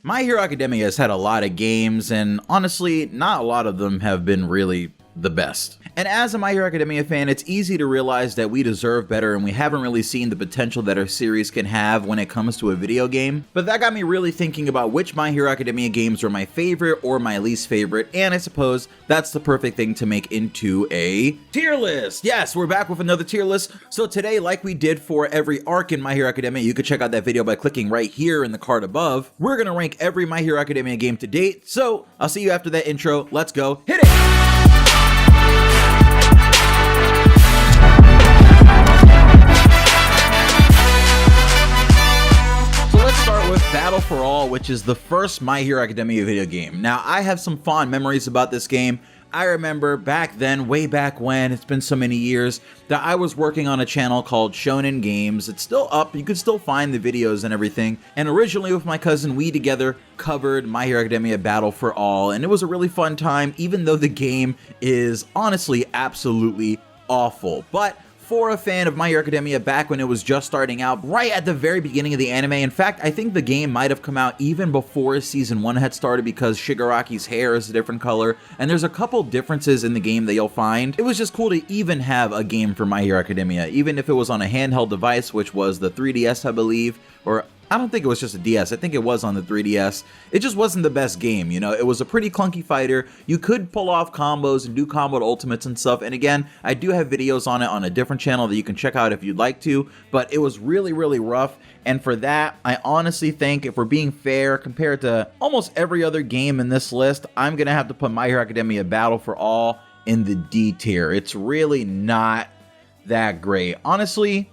My Hero Academia has had a lot of games, and honestly, not a lot of them have been really the best. And as a My Hero Academia fan, it's easy to realize that we deserve better and we haven't really seen the potential that our series can have when it comes to a video game. But that got me really thinking about which My Hero Academia games were my favorite or my least favorite, and I suppose that's the perfect thing to make into a tier list. Yes, we're back with another tier list. So today, like we did for every arc in My Hero Academia, you could check out that video by clicking right here in the card above. We're gonna rank every My Hero Academia game to date. So I'll see you after that intro. Let's go. Hit it! Battle for All, which is the first My Hero Academia video game. Now, I have some fond memories about this game. I remember back then, way back when, it's been so many years, that I was working on a channel called Shonen Games. It's still up, you can still find the videos and everything. And originally with my cousin, we together covered My Hero Academia Battle for All, and it was a really fun time, even though the game is honestly absolutely awful. But for a fan of My Hero Academia back when it was just starting out, right at the very beginning of the anime. In fact, I think the game might have come out even before Season 1 had started because Shigaraki's hair is a different color, and there's a couple differences in the game that you'll find. It was just cool to even have a game for My Hero Academia, even if it was on a handheld device, which was the 3DS, I believe, or I don't think it was just a DS, I think it was on the 3DS. It just wasn't the best game, you know, it was a pretty clunky fighter. You could pull off combos and do combo ultimates and stuff, and again, I do have videos on it on a different channel that you can check out if you'd like to, but it was really, really rough, and for that, I honestly think, if we're being fair, compared to almost every other game in this list, I'm gonna have to put My Hero Academia Battle for All in the D tier. It's really not that great. Honestly,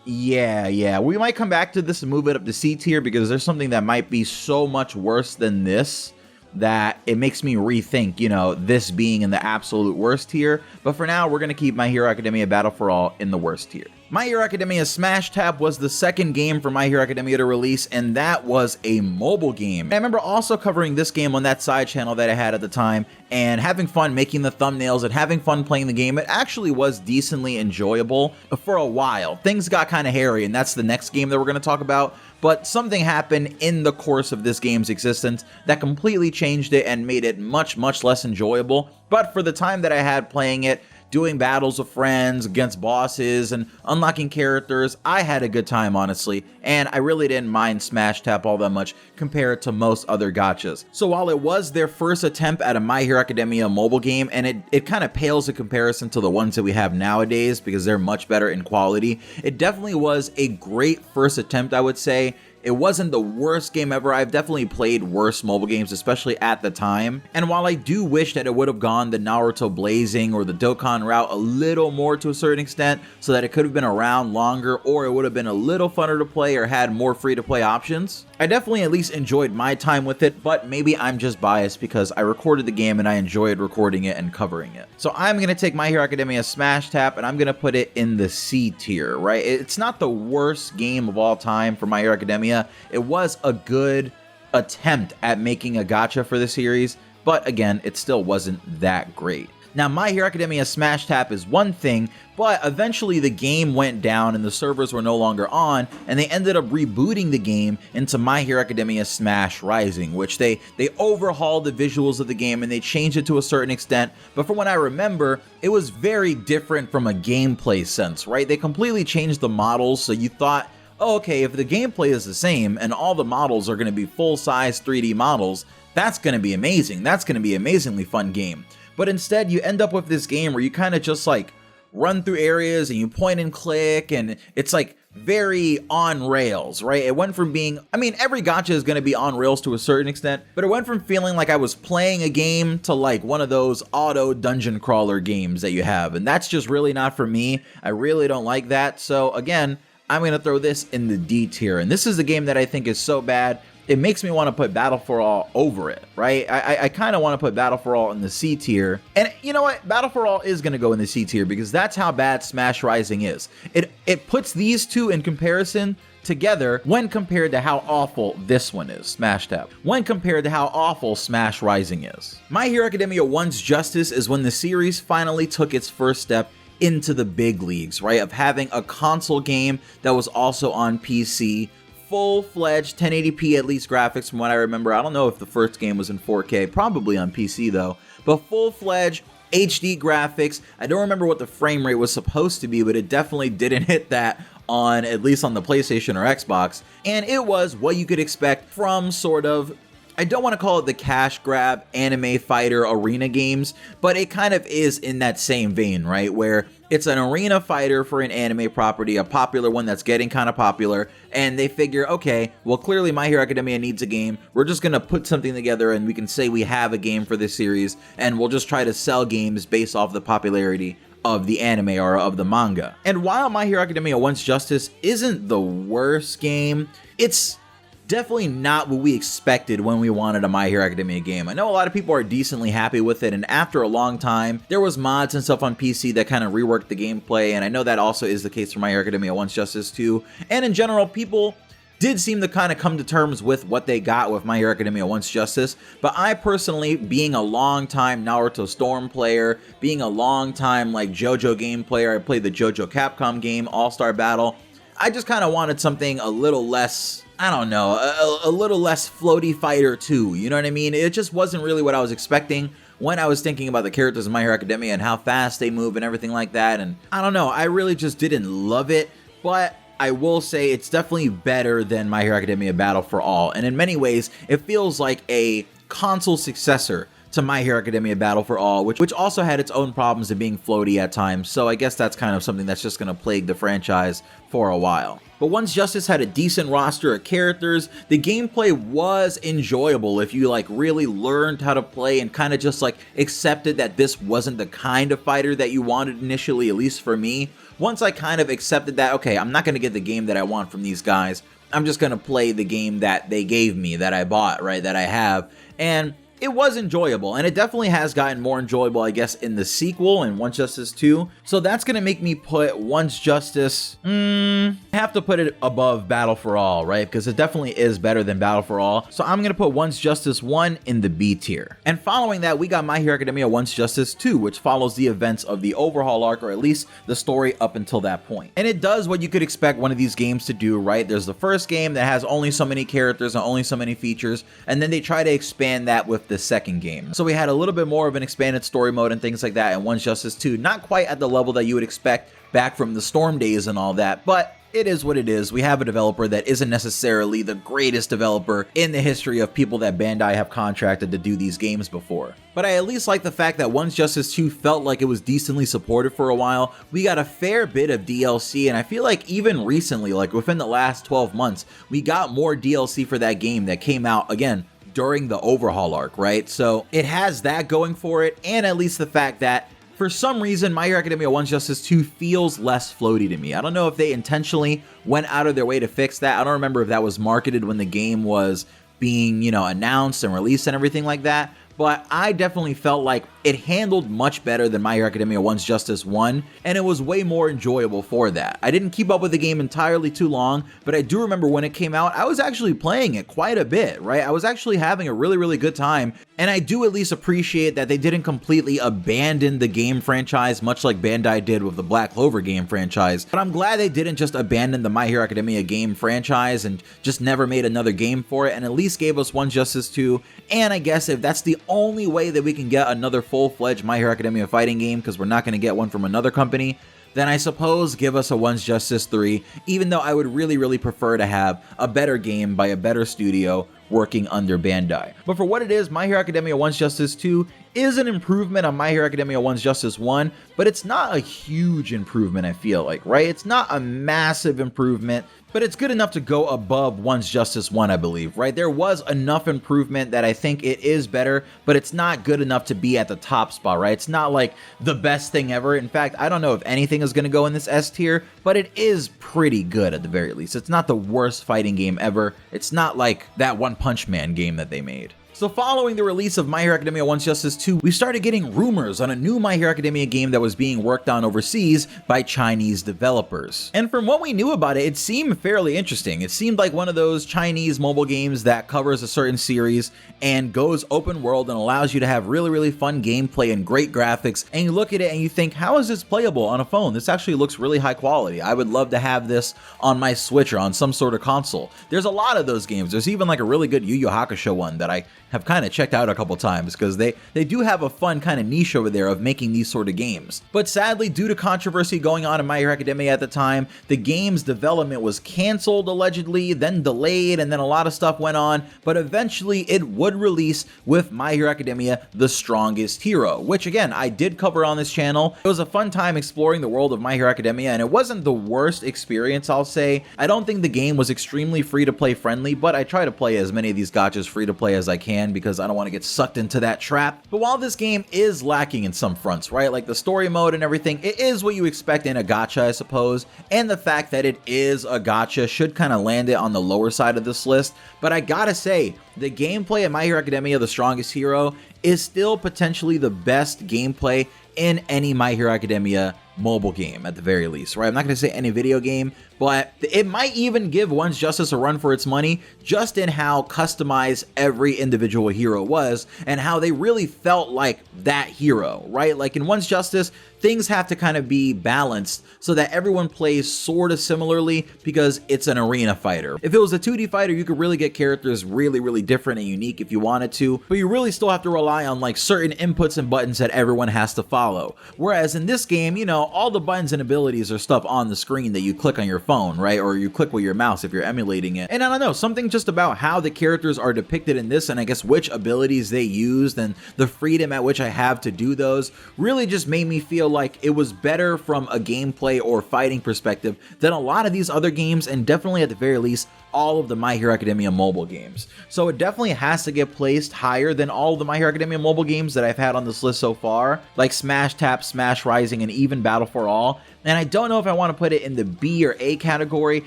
yeah, we might come back to this and move it up to C tier because there's something that might be so much worse than this that it makes me rethink, you know, this being in the absolute worst tier. But for now, we're going to keep My Hero Academia Battle for All in the worst tier. My Hero Academia Smash Tap was the second game for My Hero Academia to release, and that was a mobile game. I remember also covering this game on that side channel that I had at the time, and having fun making the thumbnails and having fun playing the game. It actually was decently enjoyable for a while. Things got kind of hairy, and that's the next game that we're going to talk about, but something happened in the course of this game's existence that completely changed it and made it much, much less enjoyable. But for the time that I had playing it, doing battles with friends against bosses and unlocking characters, I had a good time, honestly, and I really didn't mind Smash Tap all that much compared to most other gachas. So while it was their first attempt at a My Hero Academia mobile game, and it kind of pales in comparison to the ones that we have nowadays because they're much better in quality, it definitely was a great first attempt, I would say. It wasn't the worst game ever. I've definitely played worse mobile games, especially at the time. And while I do wish that it would have gone the Naruto Blazing or the Dokkan route a little more to a certain extent, so that it could have been around longer, or it would have been a little funner to play or had more free-to-play options, I definitely at least enjoyed my time with it, but maybe I'm just biased because I recorded the game and I enjoyed recording it and covering it. So I'm going to take My Hero Academia Smash Tap and I'm going to put it in the C tier, right? It's not the worst game of all time for My Hero Academia. It was a good attempt at making a gacha for the series, but again, it still wasn't that great. Now, My Hero Academia Smash Tap is one thing, but eventually the game went down and the servers were no longer on, and they ended up rebooting the game into My Hero Academia Smash Rising, which they overhauled the visuals of the game and they changed it to a certain extent, but from what I remember, it was very different from a gameplay sense, right? They completely changed the models, so you thought, oh, okay, if the gameplay is the same and all the models are going to be full-size 3D models, that's going to be amazing. That's going to be an amazingly fun game. But instead, you end up with this game where you kind of just like run through areas and you point and click, and it's like very on rails, right? It went from being, I mean, every gacha is going to be on rails to a certain extent, but it went from feeling like I was playing a game to like one of those auto dungeon crawler games that you have. And that's just really not for me. I really don't like that. So again, I'm going to throw this in the D tier. And this is a game that I think is so bad, it makes me want to put Battle for All over it, right? I kind of want to put Battle for All in the C tier. And you know what? Battle for All is going to go in the C tier because that's how bad Smash Rising is. It puts these two in comparison together when compared to how awful this one is, Smash Tap, when compared to how awful Smash Rising is. My Hero Academia 1's justice is when the series finally took its first step into the big leagues, right? Of having a console game that was also on PC, full-fledged 1080p at least graphics from what I remember. I don't know if the first game was in 4K, probably on PC though, but full-fledged HD graphics. I don't remember what the frame rate was supposed to be, but it definitely didn't hit that on, at least on the PlayStation or Xbox. And it was what you could expect from sort of, I don't want to call it the cash grab anime fighter arena games, but it kind of is in that same vein, right? Where it's an arena fighter for an anime property, a popular one that's getting kind of popular, and they figure, okay, well clearly My Hero Academia needs a game. We're just going to put something together and we can say we have a game for this series, and we'll just try to sell games based off the popularity of the anime or of the manga. And while My Hero Academia Once Justice isn't the worst game, it's definitely not what we expected when we wanted a My Hero Academia game. I know a lot of people are decently happy with it, and after a long time, there was mods and stuff on PC that kind of reworked the gameplay, and I know that also is the case for My Hero Academia Once Justice 2. And in general, people did seem to kind of come to terms with what they got with My Hero Academia Once Justice, but I personally, being a long-time Naruto Storm player, being a long-time like JoJo game player, I played the JoJo Capcom game, All-Star Battle, I just kind of wanted something a little less, I don't know, a little less floaty fighter too, you know what I mean? It just wasn't really what I was expecting when I was thinking about the characters in My Hero Academia and how fast they move and everything like that, and I don't know, I really just didn't love it, but I will say it's definitely better than My Hero Academia Battle for All, and in many ways, it feels like a console successor to My Hero Academia Battle for All, which also had its own problems of being floaty at times, so I guess that's kind of something that's just going to plague the franchise for a while. But Once Justice had a decent roster of characters, the gameplay was enjoyable if you like really learned how to play and kind of just like accepted that this wasn't the kind of fighter that you wanted initially, at least for me. Once I kind of accepted that, okay, I'm not going to get the game that I want from these guys, I'm just going to play the game that they gave me, that I bought, right, that I have, and it was enjoyable, and it definitely has gotten more enjoyable, I guess, in the sequel, in Once Justice 2. So that's going to make me put Once Justice, I have to put it above Battle for All, right? Because it definitely is better than Battle for All. So I'm going to put Once Justice 1 in the B tier. And following that, we got My Hero Academia Once Justice 2, which follows the events of the overhaul arc, or at least the story up until that point. And it does what you could expect one of these games to do, right? There's the first game that has only so many characters and only so many features, and then they try to expand that with the second game. So we had a little bit more of an expanded story mode and things like that in Once Justice 2, not quite at the level that you would expect back from the Storm days and all that, but it is what it is. We have a developer that isn't necessarily the greatest developer in the history of people that Bandai have contracted to do these games before. But I at least like the fact that Once Justice 2 felt like it was decently supported for a while. We got a fair bit of DLC, and I feel like even recently, like within the last 12 months, we got more DLC for that game that came out, again, during the overhaul arc, right? So it has that going for it, and at least the fact that for some reason, My Hero Academia Once Justice 2 feels less floaty to me. I don't know if they intentionally went out of their way to fix that. I don't remember if that was marketed when the game was being, you know, announced and released and everything like that, but I definitely felt like it handled much better than My Hero Academia Once Justice 1, and it was way more enjoyable for that. I didn't keep up with the game entirely too long, but I do remember when it came out, I was actually playing it quite a bit, right? I was actually having a really, really good time, and I do at least appreciate that they didn't completely abandon the game franchise, much like Bandai did with the Black Clover game franchise, but I'm glad they didn't just abandon the My Hero Academia game franchise and just never made another game for it, and at least gave us Once Justice 2, and I guess if that's the only way that we can get another full-fledged My Hero Academia fighting game, because we're not going to get one from another company, then I suppose give us a Once Justice 3, even though I would really, really prefer to have a better game by a better studio working under Bandai. But for what it is, My Hero Academia Once Justice 2 is an improvement on My Hero Academia Once Justice 1, but it's not a huge improvement, I feel like, right? It's not a massive improvement, but it's good enough to go above Once Justice 1, I believe, right? There was enough improvement that I think it is better, but it's not good enough to be at the top spot, right? It's not like the best thing ever. In fact, I don't know if anything is going to go in this S tier, but it is pretty good at the very least. It's not the worst fighting game ever. It's not like that One Punch Man game that they made. So following the release of My Hero Academia Once Justice 2, we started getting rumors on a new My Hero Academia game that was being worked on overseas by Chinese developers. And from what we knew about it, it seemed fairly interesting. It seemed like one of those Chinese mobile games that covers a certain series and goes open world and allows you to have really fun gameplay and great graphics. And you look at it and you think, how is this playable on a phone? This actually looks really high quality. I would love to have this on my Switch or on some sort of console. There's a lot of those games. There's even like a really good Yu Yu Hakusho one that I have kind of checked out a couple times because they do have a fun kind of niche over there of making these sort of games. But sadly, due to controversy going on in My Hero Academia at the time, the game's development was canceled allegedly, then delayed, and then a lot of stuff went on, but eventually it would release with My Hero Academia The Strongest Hero, which again, I did cover on this channel. It was a fun time exploring the world of My Hero Academia, and it wasn't the worst experience, I'll say. I don't think the game was extremely free-to-play friendly, but I try to play as many of these gachas free-to-play as I can because I don't want to get sucked into that trap. But while this game is lacking in some fronts, right, like the story mode and everything, it is what you expect in a gacha, I suppose, and the fact that it is a gacha should kind of land it on the lower side of this list. But I gotta say, the gameplay in My Hero Academia The Strongest Hero is still potentially the best gameplay in any My Hero Academia mobile game at the very least, right? I'm not going to say any video game, but it might even give Once Justice a run for its money just in how customized every individual hero was and how they really felt like that hero, right? Like in Once Justice, things have to kind of be balanced so that everyone plays sort of similarly because it's an arena fighter. If it was a 2D fighter, you could really get characters really different and unique if you wanted to, but you really still have to rely on like certain inputs and buttons that everyone has to follow. Whereas in this game, you know, all the buttons and abilities are stuff on the screen that you click on your phone, right? Or you click with your mouse if you're emulating it. And I don't know, something just about how the characters are depicted in this and I guess which abilities they used and the freedom at which I have to do those really just made me feel like it was better from a gameplay or fighting perspective than a lot of these other games, and definitely at the very least all of the My Hero Academia mobile games. So it definitely has to get placed higher than all of the My Hero Academia mobile games that I've had on this list so far, like Smash Tap, Smash Rising, and even Battle for All. And I don't know if I want to put it in the B or A category.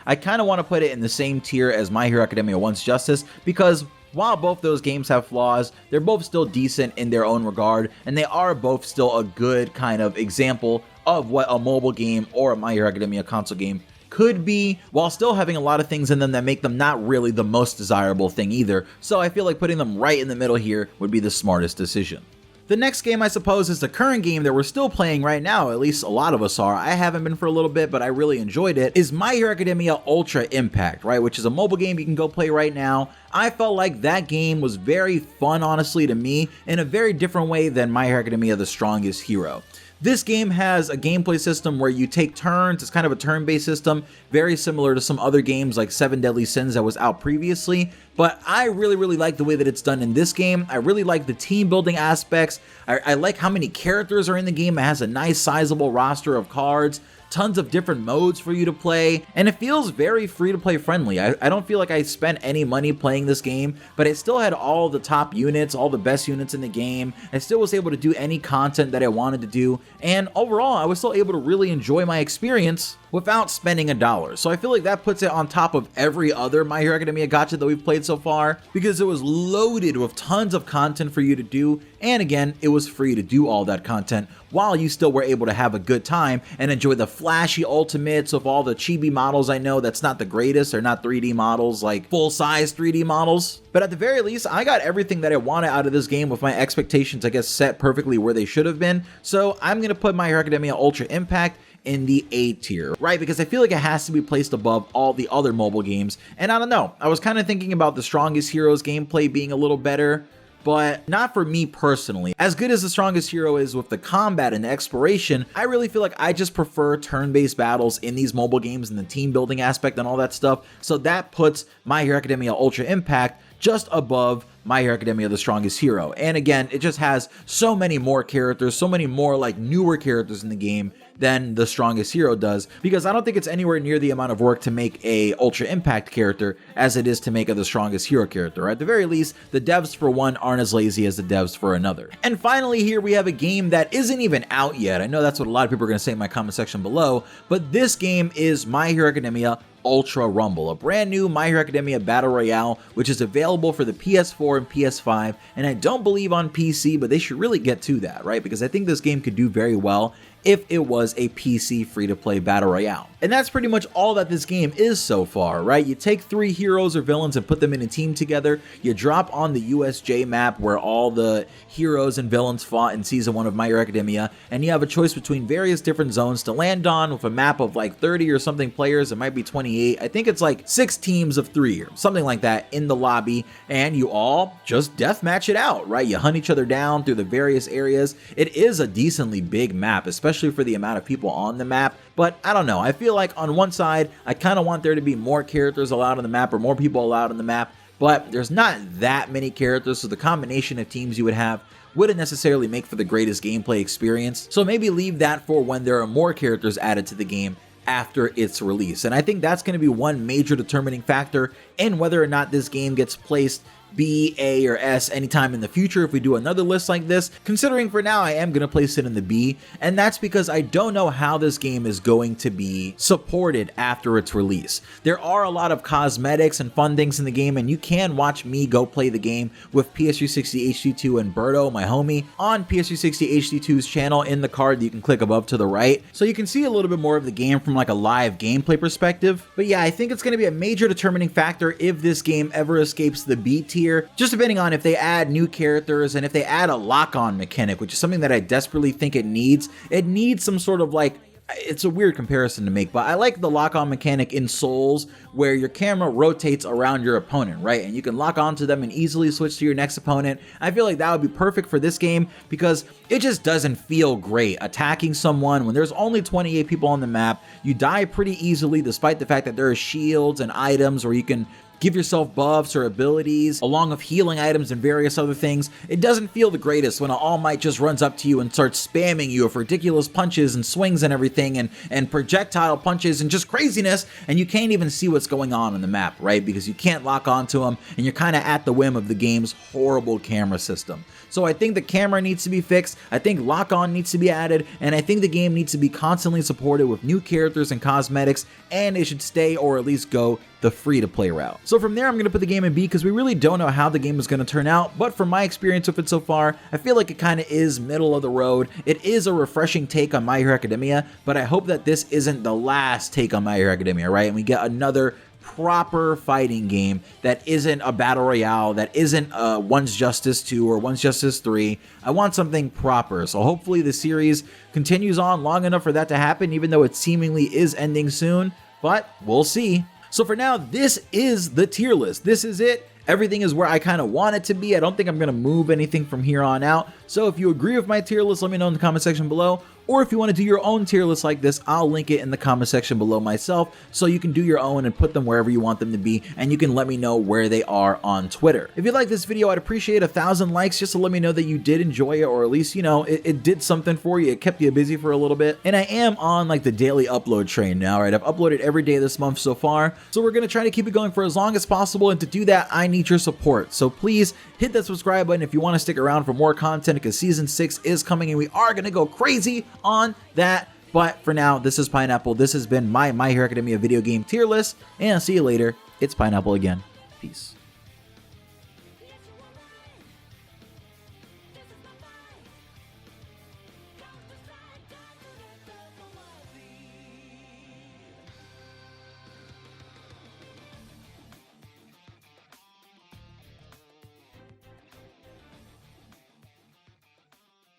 I kind of want to put it in the same tier as My Hero Academia Once Justice because while both those games have flaws, they're both still decent in their own regard, and they are both still a good kind of example of what a mobile game or a My Hero Academia console game could be, while still having a lot of things in them that make them not really the most desirable thing either. So I feel like putting them right in the middle here would be the smartest decision. The next game, I suppose, is the current game that we're still playing right now, at least a lot of us are. I haven't been for a little bit, but I really enjoyed it, is My Hero Academia Ultra Impact, right? Which is a mobile game you can go play right now. I felt like that game was very fun, honestly, to me, in a very different way than My Hero Academia The Strongest Hero. This game has a gameplay system where you take turns. It's kind of a turn-based system, very similar to some other games like 7 Deadly Sins that was out previously, but I really like the way that it's done in this game. I really like the team building aspects. I like how many characters are in the game. It has a nice sizable roster of cards, tons of different modes for you to play, and it feels very free-to-play friendly. I don't feel like I spent any money playing this game, but it still had all the top units, all the best units in the game. I still was able to do any content that I wanted to do, and overall, I was still able to really enjoy my experience without spending $1. So I feel like that puts it on top of every other My Hero Academia gacha that we've played so far, because it was loaded with tons of content for you to do, and again, it was free to do all that content while you still were able to have a good time and enjoy the flashy ultimates of all the chibi models. I know that's not the greatest, they're not 3D models, like full-size 3D models, but at the very least, I got everything that I wanted out of this game with my expectations, I guess, set perfectly where they should have been. So I'm gonna put My Hero Academia Ultra Impact in the A tier, right? Because I feel like it has to be placed above all the other mobile games. And I don't know, I was kind of thinking about The Strongest Hero's gameplay being a little better, but not for me personally. As good as The Strongest Hero is with the combat and the exploration, I really feel like I just prefer turn-based battles in these mobile games and the team building aspect and all that stuff. So that puts My Hero Academia Ultra Impact just above My Hero Academia The Strongest Hero. And again, it just has so many more characters, so many more like newer characters in the game than The Strongest Hero does, because I don't think it's anywhere near the amount of work to make a Ultra Impact character as it is to make a The Strongest Hero character. Or at the very least, the devs for one aren't as lazy as the devs for another. And finally here we have a game that isn't even out yet. I know that's what a lot of people are going to say in my comment section below, but this game is My Hero Academia Ultra Rumble, a brand new My Hero Academia Battle Royale, which is available for the PS4 and PS5, and I don't believe on PC, but they should really get to that, right? Because I think this game could do very well if it was a PC free-to-play battle royale. And that's pretty much all that this game is so far, right? You take 3 heroes or villains and put them in a team together, you drop on the USJ map where all the heroes and villains fought in Season 1 of My Hero Academia, and you have a choice between various different zones to land on with a map of like 30 or something players, it might be 28, I think it's like 6 teams of 3 or something like that in the lobby, and you all just deathmatch it out, right? You hunt each other down through the various areas. It is a decently big map, especially for the amount of people on the map, but I don't know, I feel like on one side I kind of want there to be more characters allowed on the map or more people allowed on the map, but there's not that many characters, so the combination of teams you would have wouldn't necessarily make for the greatest gameplay experience, so maybe leave that for when there are more characters added to the game after its release. And I think that's going to be one major determining factor in whether or not this game gets placed B, A, or S anytime in the future if we do another list like this, considering for now I am going to place it in the B, and that's because I don't know how this game is going to be supported after its release. There are a lot of cosmetics and fun things in the game, and you can watch me go play the game with PS360 HD2 and Berto, my homie, on PS360 HD2's channel in the card that you can click above to the right, so you can see a little bit more of the game from like a live gameplay perspective. But yeah, I think it's going to be a major determining factor if this game ever escapes the B tier, just depending on if they add new characters and if they add a lock-on mechanic, which is something that I desperately think it needs. It needs some sort of like, it's a weird comparison to make, but I like the lock-on mechanic in Souls where your camera rotates around your opponent, right? And you can lock onto them and easily switch to your next opponent. I feel like that would be perfect for this game because it just doesn't feel great attacking someone when there's only 28 people on the map. You die pretty easily despite the fact that there are shields and items where you can give yourself buffs or abilities, along with healing items and various other things. It doesn't feel the greatest when an All Might just runs up to you and starts spamming you with ridiculous punches and swings and everything, and projectile punches and just craziness, and you can't even see what's going on the map, right? Because you can't lock onto them, and you're kind of at the whim of the game's horrible camera system. So I think the camera needs to be fixed, I think lock-on needs to be added, and I think the game needs to be constantly supported with new characters and cosmetics, and it should stay or at least go the free-to-play route. So from there, I'm going to put the game in B because we really don't know how the game is going to turn out, but from my experience with it so far, I feel like it kind of is middle of the road. It is a refreshing take on My Hero Academia, but I hope that this isn't the last take on My Hero Academia, right? And we get another proper fighting game that isn't a battle royale, that isn't One's Justice 2 or One's Justice 3. I want something proper, so hopefully the series continues on long enough for that to happen, even though it seemingly is ending soon, but we'll see. So for now, this is the tier list. This is it. Everything is where I kind of want it to be. I don't think I'm going to move anything from here on out. So if you agree with my tier list, let me know in the comment section below. Or if you want to do your own tier list like this, I'll link it in the comment section below myself, so you can do your own and put them wherever you want them to be, and you can let me know where they are on Twitter. If you like this video, I'd appreciate 1,000 likes just to let me know that you did enjoy it, or at least, you know, it did something for you. It kept you busy for a little bit. And I am on like the daily upload train now, right? I've uploaded every day this month so far, so we're going to try to keep it going for as long as possible, and to do that, I need your support. So please hit that subscribe button if you want to stick around for more content, because Season 6 is coming and we are going to go crazy on that. But for now, this is Pineapple. This has been my Hero Academia video game tier list, and I'll see you later. It's Pineapple again. Peace.